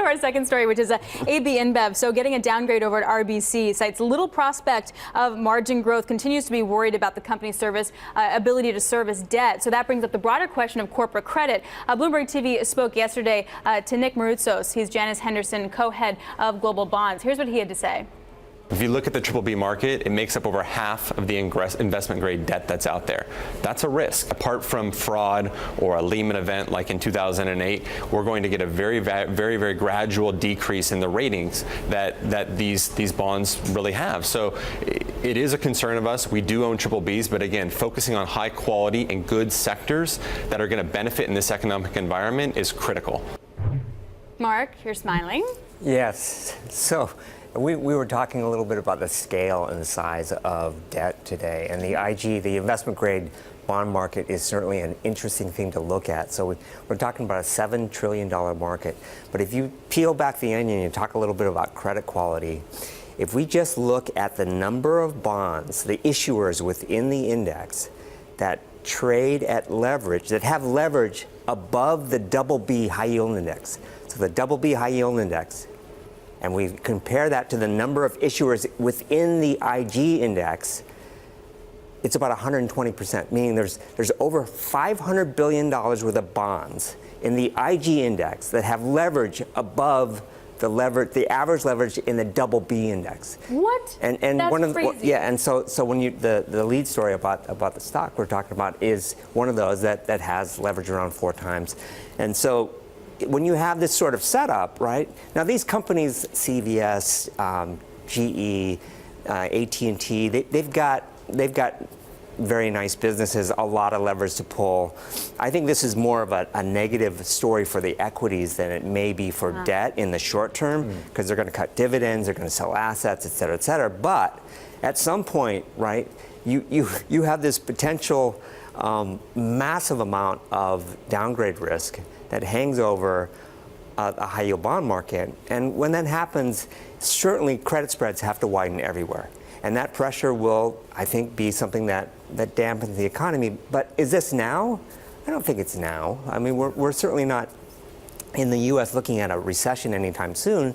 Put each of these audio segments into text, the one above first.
our second story, which is AB Inbev. So getting a downgrade over at RBC cites little prospect of margin growth, continues to be worried about the company's ability to service debt. So that brings up the broader question of corporate credit. Bloomberg TV spoke yesterday to Nick Maroutsos. He's Janice Henderson, co-head of Global Bonds. Here's what he had to say. If you look at the BBB market, it makes up over half of the investment grade debt that's out there. That's a risk. Apart from fraud or a Lehman event like in 2008, we're going to get a very gradual decrease in the ratings that these bonds really have. So it is a concern of us. We do own BBBs, but again, focusing on high quality and good sectors that are going to benefit in this economic environment is critical. Mark, you're smiling. Yes. So we were talking a little bit about the scale and the size of debt today, and the IG, the investment grade bond market, is certainly an interesting thing to look at. So we're talking about a $7 trillion market. But if you peel back the onion and talk a little bit about credit quality, if we just look at the number of bonds, the issuers within the index that trade at leverage, that have leverage above the BB high yield index, so the BB high yield index, and we compare that to the number of issuers within the IG index, it's about 120%, meaning there's over $500 billion worth of bonds in the IG index that have leverage above the average leverage in the BB index. What? And that's one of crazy. Yeah, and so when the lead story about the stock we're talking about is one of those that has leverage around 4 times. And so when you have this sort of setup, right? Now these companies, CVS, GE, AT&T, they've got very nice businesses, a lot of levers to pull. I think this is more of a negative story for the equities than it may be for debt in the short term, because they're going to cut dividends, they're going to sell assets, et cetera, et cetera. But at some point, right, you have this potential massive amount of downgrade risk that hangs over a high yield bond market. And when that happens, certainly credit spreads have to widen everywhere. And that pressure will, I think, be something that dampens the economy. But is this now? I don't think it's now. I mean, we're certainly not in the U.S. looking at a recession anytime soon.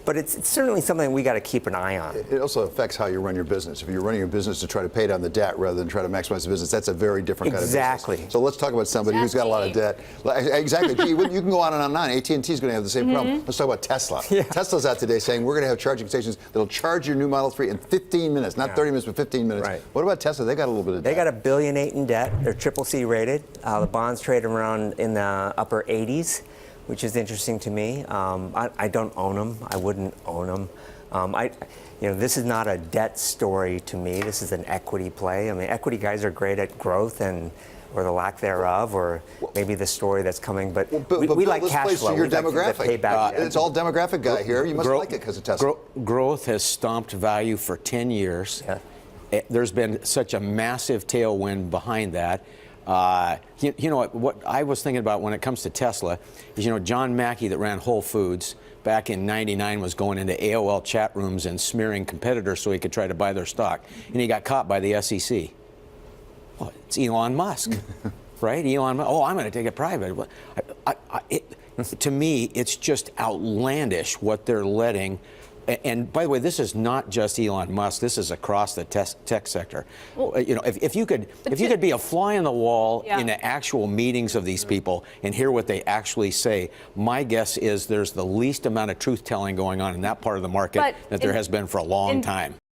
But it's certainly something we got to keep an eye on. It also affects how you run your business. If you're running your business to try to pay down the debt rather than try to maximize the business, that's a very different kind of business. Exactly. So let's talk about somebody who's got a lot of debt. Exactly. You can go on and on. AT&T is going to have the same problem. Let's talk about Tesla. Yeah. Tesla's out today saying we're going to have charging stations that'll charge your new Model 3 in 15 minutes, not 30 minutes, but 15 minutes. Right. What about Tesla? They got a little bit of debt. They got $1.8 billion in debt. They're CCC rated. The bonds trade around in the upper 80s. Which is interesting to me. I don't own them. I wouldn't own them. This is not a debt story to me. This is an equity play. I mean, equity guys are great at growth or the lack thereof, or maybe the story that's coming. But we like cash flow. Your demographic. It's all demographic guy here. You must like it because of Tesla. Growth has stomped value for 10 years. Yeah. There's been such a massive tailwind behind that. You know what I was thinking about when it comes to Tesla is, John Mackey that ran Whole Foods back in '99 was going into AOL chat rooms and smearing competitors so he could try to buy their stock, and he got caught by the SEC. Well, it's Elon Musk, right? Elon Musk. Oh, I'm going to take it private. To me, it's just outlandish what they're letting. And by the way, this is not just Elon Musk. This is across the tech sector. Well, if you could be a fly on the wall in the actual meetings of these people and hear what they actually say, my guess is there's the least amount of truth telling going on in that part of the market that there has been for a long time.